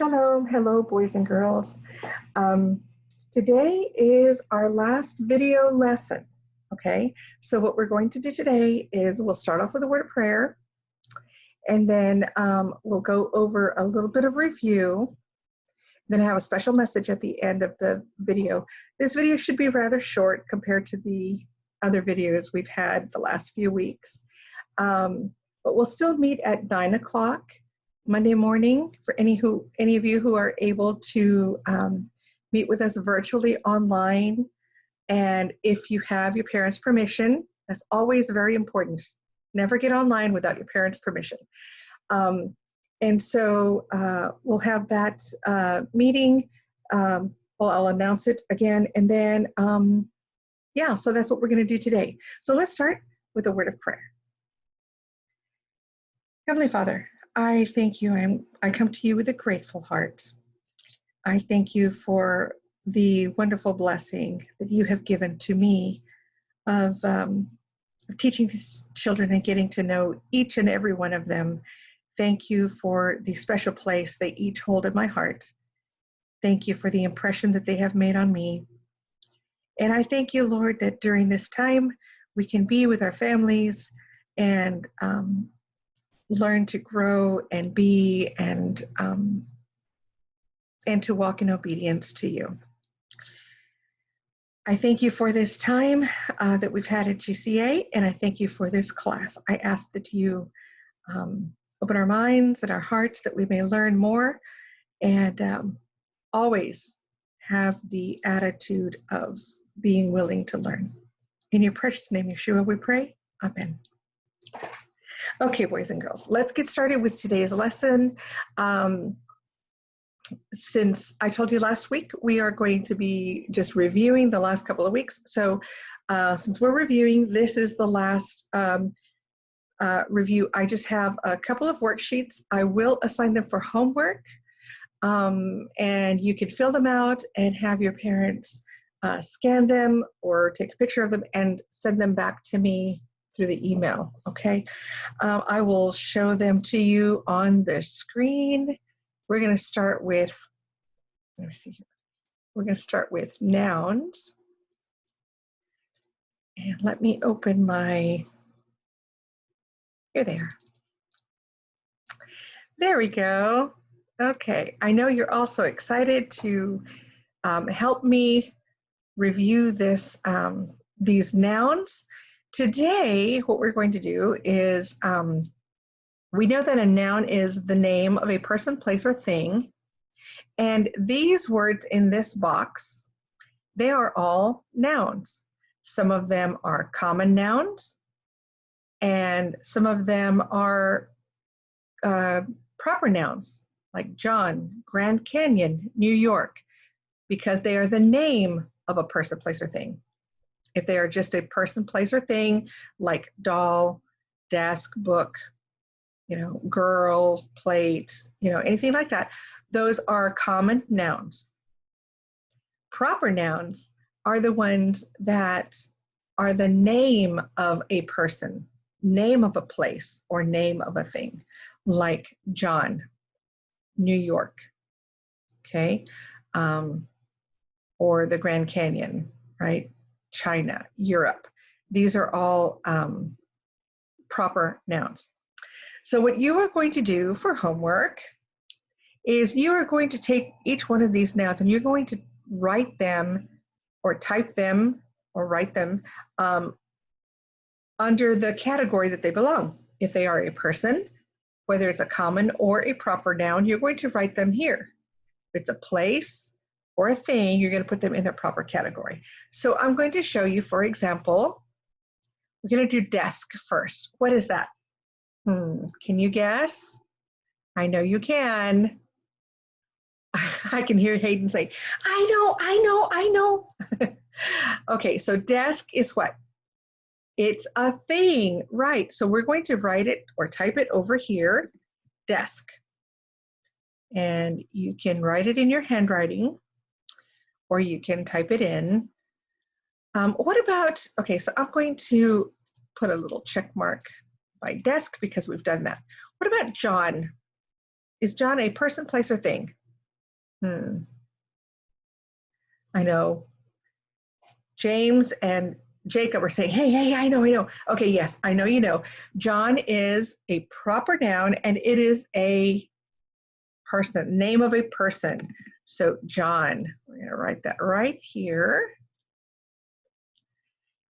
Shalom, hello boys and girls. Um, Today is our last video lesson, okay? So what we're going to do today is we'll start off with a word of prayer, and then we'll go over a little bit of review, then I have a special message at the end of the video. This video should be rather short compared to the other videos we've had the last few weeks, but we'll still meet at 9 o'clock Monday morning for any of you who are able to meet with us virtually online. And if you have your parents' permission, that's always very important. Never get online without your parents' permission. And so we'll have that meeting. Well, I'll announce it again. And then, yeah, so that's what we're going to do today. So let's start with a word of prayer. Heavenly Father, I thank you. I come to you with a grateful heart. I thank you for the wonderful blessing that you have given to me of teaching these children and getting to know each and every one of them. Thank you for the special place they each hold in my heart. Thank you for the impression that they have made on me. And I thank you, Lord, that during this time we can be with our families and learn to grow and be and to walk in obedience to you. I thank you for this time that we've had at GCA, and I thank you for this class. I ask that you open our minds and our hearts that we may learn more and always have the attitude of being willing to learn. In your precious name, Yeshua, we pray. Amen. Okay, boys and girls, let's get started with today's lesson. Since I told you last week, we are going to be just reviewing the last couple of weeks. So since we're reviewing, this is the last review. I just have a couple of worksheets. I will assign them for homework, and you can fill them out and have your parents scan them or take a picture of them and send them back to me through the email, okay? I will show them to you on the screen. We're going to start with, let me see here. We're going to start with nouns. And let me open my, here they are. There we go. Okay, I know you're also excited to help me review this, these nouns. Today, what we're going to do is, we know that a noun is the name of a person, place, or thing. And these words in this box, they are all nouns. Some of them are common nouns, and some of them are proper nouns, like John, Grand Canyon, New York, because they are the name of a person, place, or thing. If they are just a person, place, or thing, like doll, desk, book, you know, girl, plate, you know, anything like that, those are common nouns. Proper nouns are the ones that are the name of a person, name of a place, or name of a thing, like John, New York, okay, or the Grand Canyon, right? China, Europe. These are all proper nouns. So what you are going to do for homework is you are going to take each one of these nouns and you're going to write them or type them or write them under the category that they belong. If they are a person, whether it's a common or a proper noun, you're going to write them here. If it's a place or a thing, you're going to put them in their proper category. So I'm going to show you, for example, we're going to do desk first. What is that? Can you guess? I know you can. I can hear Hayden say, I know. Okay, so desk is what? It's a thing, right? So we're going to write it or type it over here, desk. And you can write it in your handwriting, or you can type it in. What about, okay, so I'm going to put a little check mark by desk because we've done that. What about John? Is John a person, place, or thing? I know James and Jacob are saying, hey, I know. Okay, yes, I know you know. John is a proper noun and it is a person, name of a person. So John, we're going to write that right here.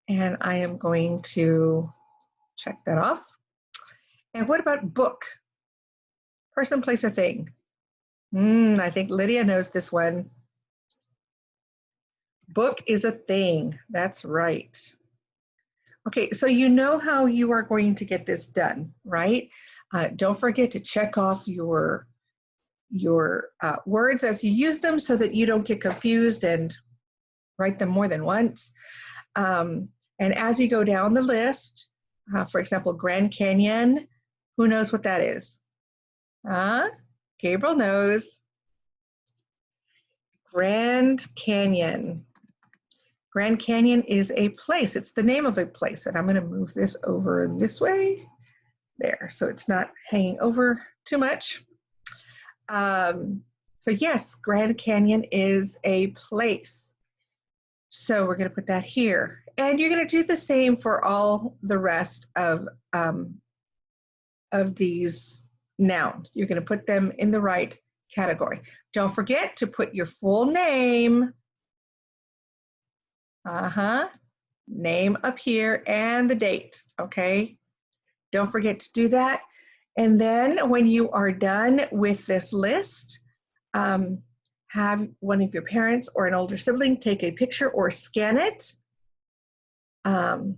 And I am going to check that off. And what about book? Person, place, or thing? I think Lydia knows this one. Book is a thing. That's right. Okay, so you know how you are going to get this done, right? Don't forget to check off your words as you use them so that you don't get confused and write them more than once. And as you go down the list, for example, Grand Canyon, who knows what that is? Gabriel knows. Grand Canyon. Grand Canyon is a place. It's the name of a place. And I'm going to move this over this way. There, so it's not hanging over too much. So yes, Grand Canyon is a place. So we're going to put that here. And you're going to do the same for all the rest of these nouns. You're going to put them in the right category. Don't forget to put your full name, name up here and the date, okay? Don't forget to do that. And then when you are done with this list, have one of your parents or an older sibling take a picture or scan it, and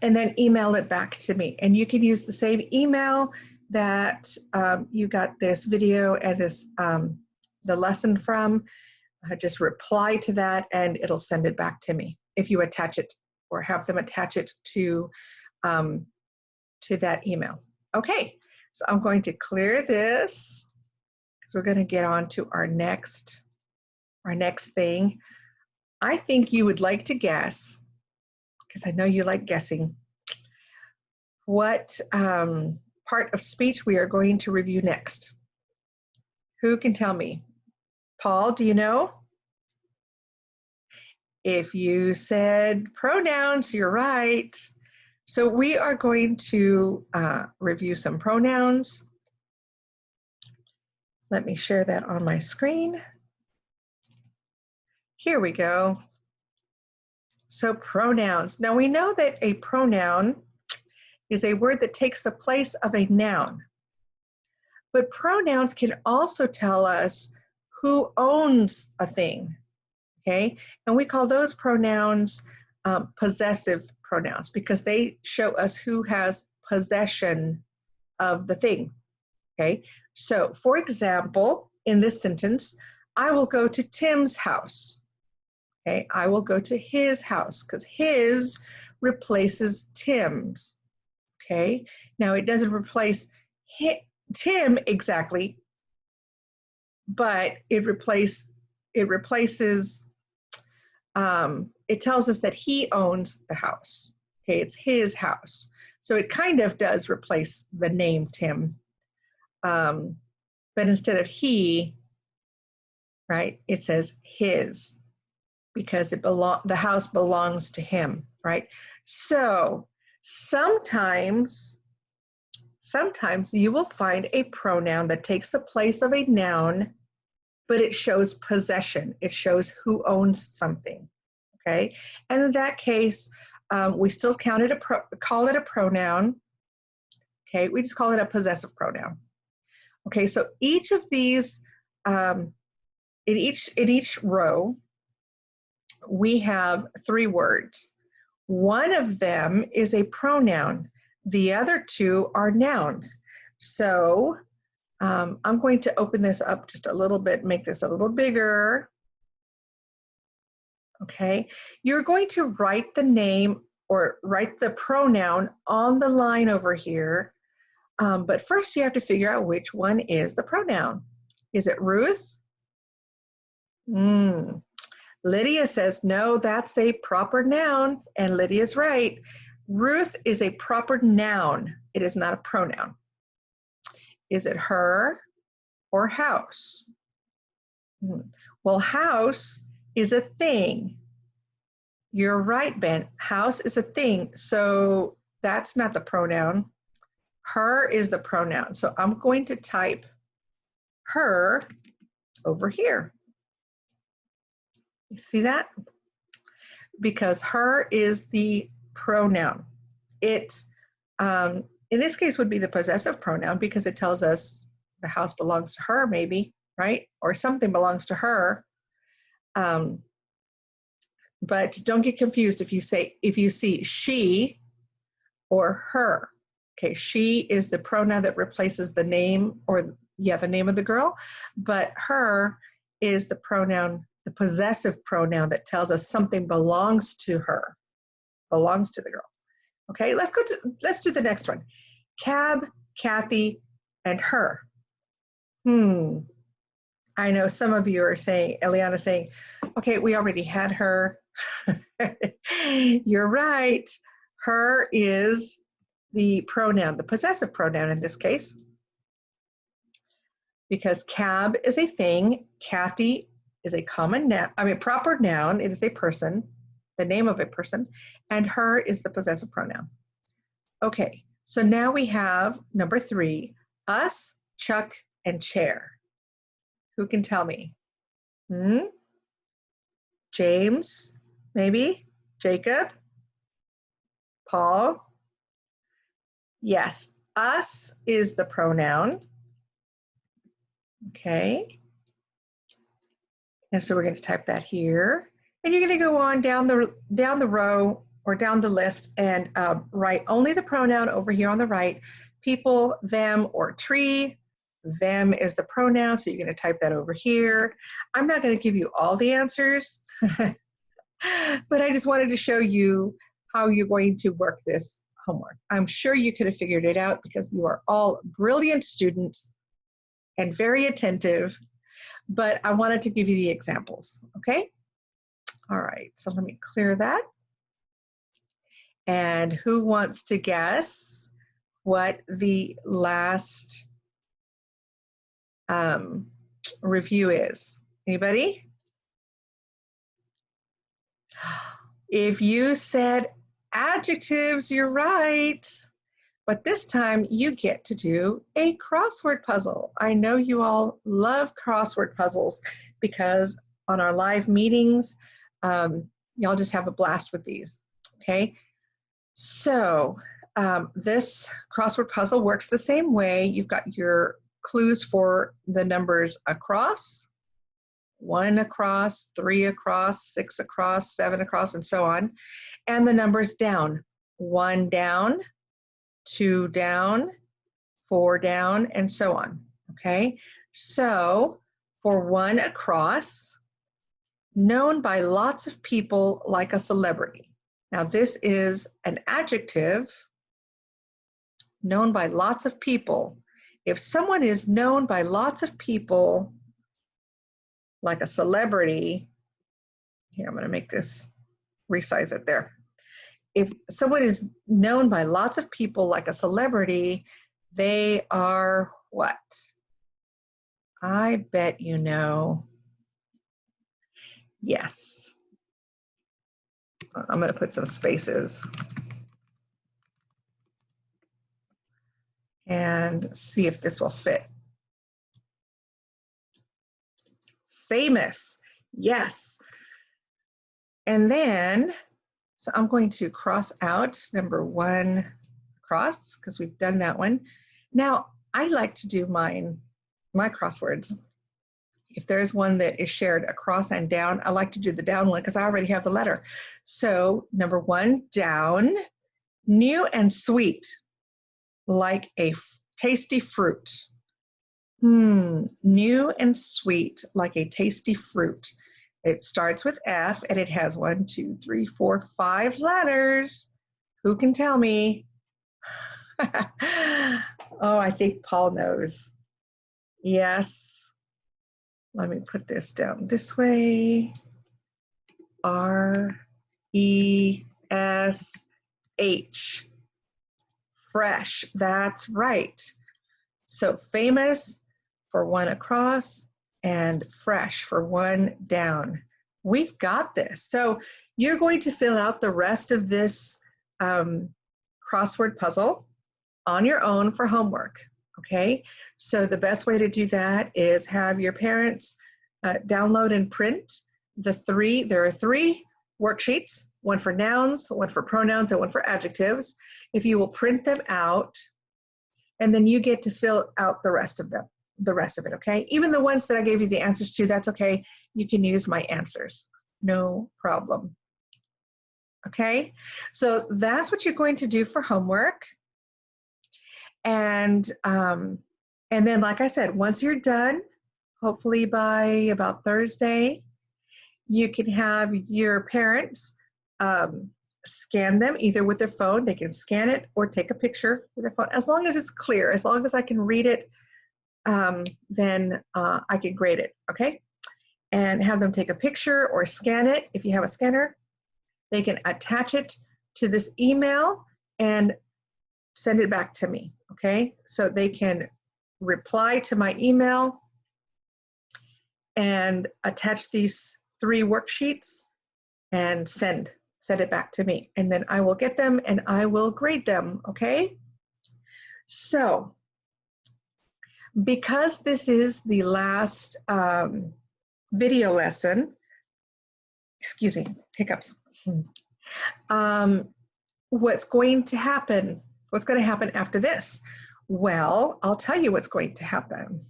then email it back to me. And you can use the same email that you got this video and this the lesson from. Just reply to that and it'll send it back to me if you attach it or have them attach it to that email. Okay, so I'm going to clear this because we're going to get on to our next thing. I think you would like to guess, because I know you like guessing, what part of speech we are going to review next. Who can tell me? Paul, do you know? If you said pronouns, you're right. So we are going to review some pronouns. Let me share that on my screen. Here we go. So pronouns. Now we know that a pronoun is a word that takes the place of a noun. But pronouns can also tell us who owns a thing, okay? And we call those pronouns possessive pronouns because they show us who has possession of the thing, okay? So for example, in this sentence, I will go to Tim's house, okay? I will go to his house because his replaces Tim's, okay? Now it doesn't replace Tim exactly, but it replaces, it tells us that he owns the house. Okay, it's his house. So it kind of does replace the name Tim. But instead of he, right, it says his because the house belongs to him, right? So sometimes you will find a pronoun that takes the place of a noun, but it shows possession. It shows who owns something, okay? And in that case, we still call it a pronoun, okay? We just call it a possessive pronoun. Okay, so each of these, in each row, we have 3 words. One of them is a pronoun. The other 2 are nouns. So I'm going to open this up just a little bit, make this a little bigger. Okay, you're going to write the name or write the pronoun on the line over here. But first you have to figure out which one is the pronoun. Is it Ruth? Lydia says, no, that's a proper noun, and Lydia's right. Ruth is a proper noun. It is not a pronoun. Is it her or house? Well, house is a thing. You're right, Ben. House is a thing. So that's not the pronoun. Her is the pronoun. So I'm going to type her over here. You see that? Because her is the pronoun. It, in this case, would be the possessive pronoun because it tells us the house belongs to her, maybe, right? Or something belongs to her. But don't get confused if you see she or her. Okay, she is the pronoun that replaces the name or the name of the girl, but her is the pronoun, the possessive pronoun that tells us something belongs to her, belongs to the girl. Okay, let's do the next one. Cab, Kathy, and her. I know some of you are saying, Eliana saying, okay, we already had her. You're right. Her is the pronoun, the possessive pronoun in this case, because cab is a thing, Kathy is a common noun, proper noun, it is a person, the name of a person, and her is the possessive pronoun. Okay, so now we have number 3, us, Chuck, and chair. Who can tell me? James, maybe? Jacob? Paul? Yes, us is the pronoun. Okay. And so we're going to type that here. And you're going to go on down the row or down the list and write only the pronoun over here on the right. People, them, or tree. Them is the pronoun, so you're going to type that over here. I'm not going to give you all the answers, but I just wanted to show you how you're going to work this homework. I'm sure you could have figured it out because you are all brilliant students and very attentive, but I wanted to give you the examples, okay? All right, so let me clear that. And who wants to guess what the last review is? Anybody? If you said adjectives, you're right. But this time you get to do a crossword puzzle. I know you all love crossword puzzles because on our live meetings, y'all just have a blast with these, okay? So this crossword puzzle works the same way. You've got your clues for the numbers across, 1 across, 3 across, 6 across, 7 across, and so on, and the numbers down, 1 down, 2 down, 4 down, and so on, okay? So for 1 across, known by lots of people like a celebrity. Now this is an adjective, known by lots of people. If someone is known by lots of people like a celebrity, here I'm going to make this, resize it there. If someone is known by lots of people like a celebrity, they are what? I bet you know. Yes. I'm going to put some spaces and see if this will fit. Famous. Yes. And then, so I'm going to cross out number 1 cross because we've done that one. Now, I like to do my crosswords. If there's one that is shared across and down, I like to do the down one because I already have the letter. So number 1, down, new and sweet, like a tasty fruit. New and sweet, like a tasty fruit. It starts with F and it has 1, 2, 3, 4, 5 letters. Who can tell me? Oh, I think Paul knows. Yes. Let me put this down this way. R-E-S-H. Fresh. That's right. So famous for 1 across, and fresh for one down. We've got this. So you're going to fill out the rest of this crossword puzzle on your own for homework, okay? So the best way to do that is have your parents download and print there are 3 worksheets, one for nouns, one for pronouns, and one for adjectives. If you will print them out, and then you get to fill out the rest of it, okay? Even the ones that I gave you the answers to, that's okay. You can use my answers, no problem. Okay, so that's what you're going to do for homework. And then, like I said, once you're done, hopefully by about Thursday, you can have your parents scan them either with their phone. They can scan it or take a picture with their phone. As long as it's clear, as long as I can read it, then I can grade it, okay? And have them take a picture or scan it. If you have a scanner, they can attach it to this email and send it back to me, okay? So they can reply to my email and attach these 3 worksheets and send it back to me. And then I will get them and I will grade them, okay? So, because this is the last video lesson, excuse me, hiccups. What's going to happen after this? Well, I'll tell you what's going to happen.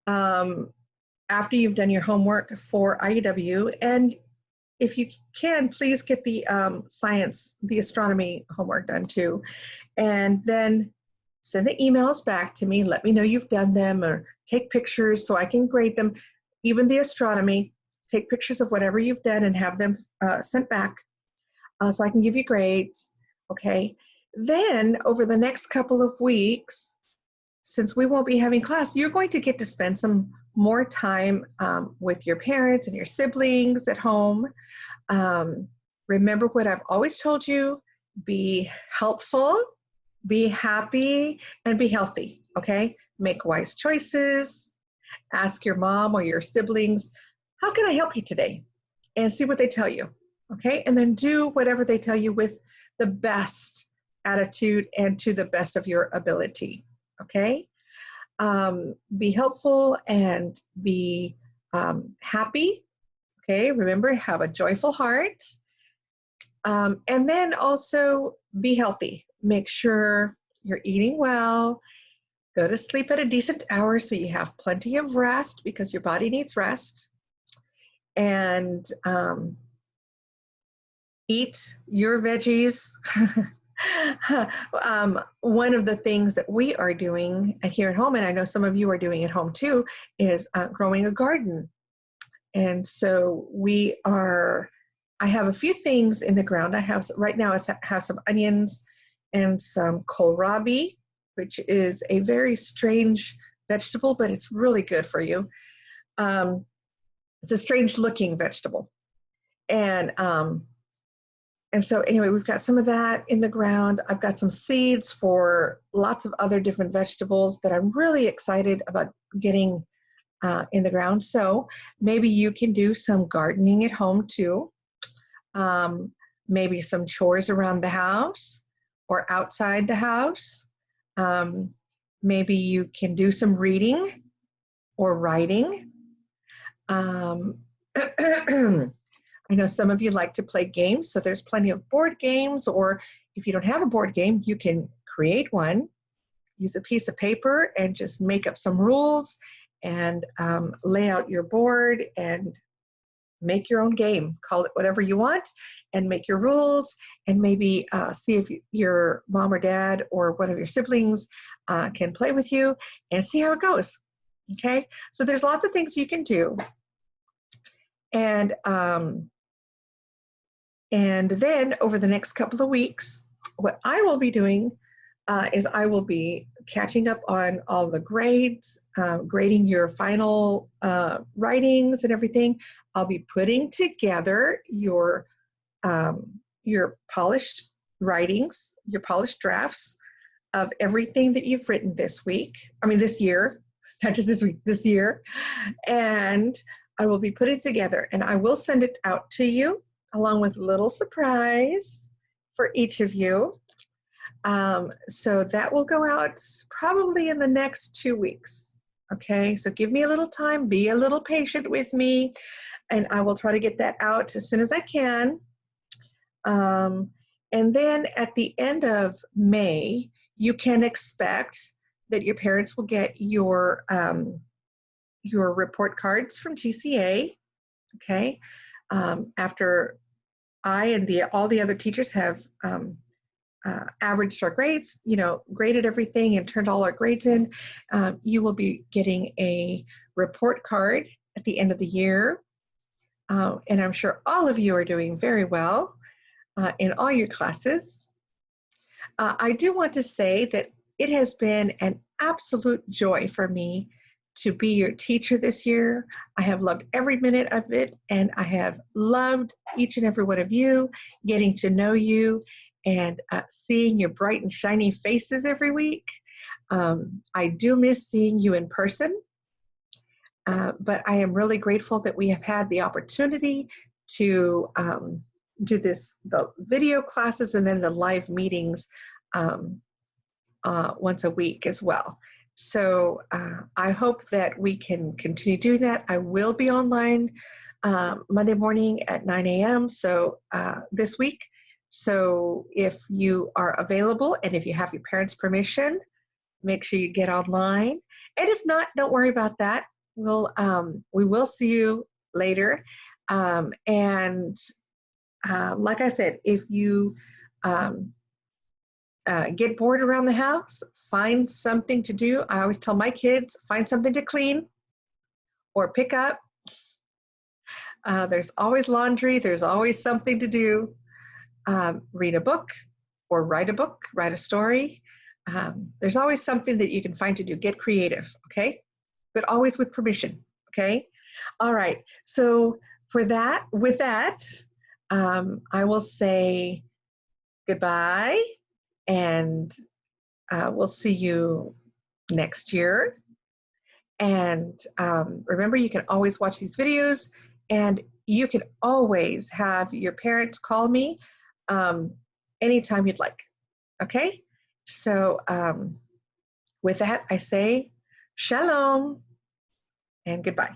After you've done your homework for IEW, and if you can, please get the the astronomy homework done too. And then send the emails back to me. Let me know you've done them, or take pictures so I can grade them. Even the astronomy, take pictures of whatever you've done and have them sent back so I can give you grades, okay? Then over the next couple of weeks, since we won't be having class, you're going to get to spend some more time with your parents and your siblings at home. Remember what I've always told you: be helpful, be happy, and be healthy, okay? Make wise choices. Ask your mom or your siblings, how can I help you today? And see what they tell you, okay? And then do whatever they tell you with the best attitude and to the best of your ability, okay? Be helpful and be happy, okay? Remember, have a joyful heart. And then also be healthy. Make sure you're eating well. Go to sleep at a decent hour so you have plenty of rest, because your body needs rest. And eat your veggies. One of the things that we are doing here at home, and I know some of you are doing at home too, is growing a garden. And so I have a few things in the ground. Right now I have some onions and some kohlrabi, which is a very strange vegetable, but it's really good for you. It's a strange looking vegetable. And so anyway, we've got some of that in the ground. I've got some seeds for lots of other different vegetables that I'm really excited about getting in the ground. So maybe you can do some gardening at home too. Maybe some chores around the house or outside the house. Maybe you can do some reading or writing. I know some of you like to play games, so there's plenty of board games, or if you don't have a board game, you can create one. Use a piece of paper and just make up some rules and lay out your board and make your own game. Call it whatever you want and make your rules, and maybe see if your mom or dad or one of your siblings can play with you and see how it goes. Okay, so there's lots of things you can do. And then over the next couple of weeks, what I will be doing is I will be catching up on all the grades, grading your final writings and everything. I'll be putting together your polished writings, your polished drafts of everything that you've written this year. not just this week, this year. And I will be putting together, and I will send it out to you along with a little surprise for each of you. So that will go out probably in the next 2 weeks. Okay, so give me a little time, be a little patient with me, and I will try to get that out as soon as I can. And then at the end of May, you can expect that your parents will get your report cards from GCA. Okay, after I and all the other teachers have averaged our grades, graded everything and turned all our grades in, you will be getting a report card at the end of the year. And I'm sure all of you are doing very well in all your classes. I do want to say that it has been an absolute joy for me to be your teacher this year. I have loved every minute of it, and I have loved each and every one of you, getting to know you and seeing your bright and shiny faces every week. I do miss seeing you in person, but I am really grateful that we have had the opportunity to do the video classes and then the live meetings once a week as well. So I hope that we can continue doing that. I will be online Monday morning at 9 a.m. So this week. So if you are available and if you have your parents' permission, make sure you get online. And if not, don't worry about that. We will see you later. And like I said, if you get bored around the house, find something to do. I always tell my kids, find something to clean or pick up. There's always laundry. There's always something to do. Read a book or write a story. There's always something that you can find to do. Get creative, okay? But always with permission, okay? All right, so with that, I will say goodbye, and we'll see you next year. And remember, you can always watch these videos, and you can always have your parents call me anytime you'd like, okay? So with that, I say shalom and goodbye.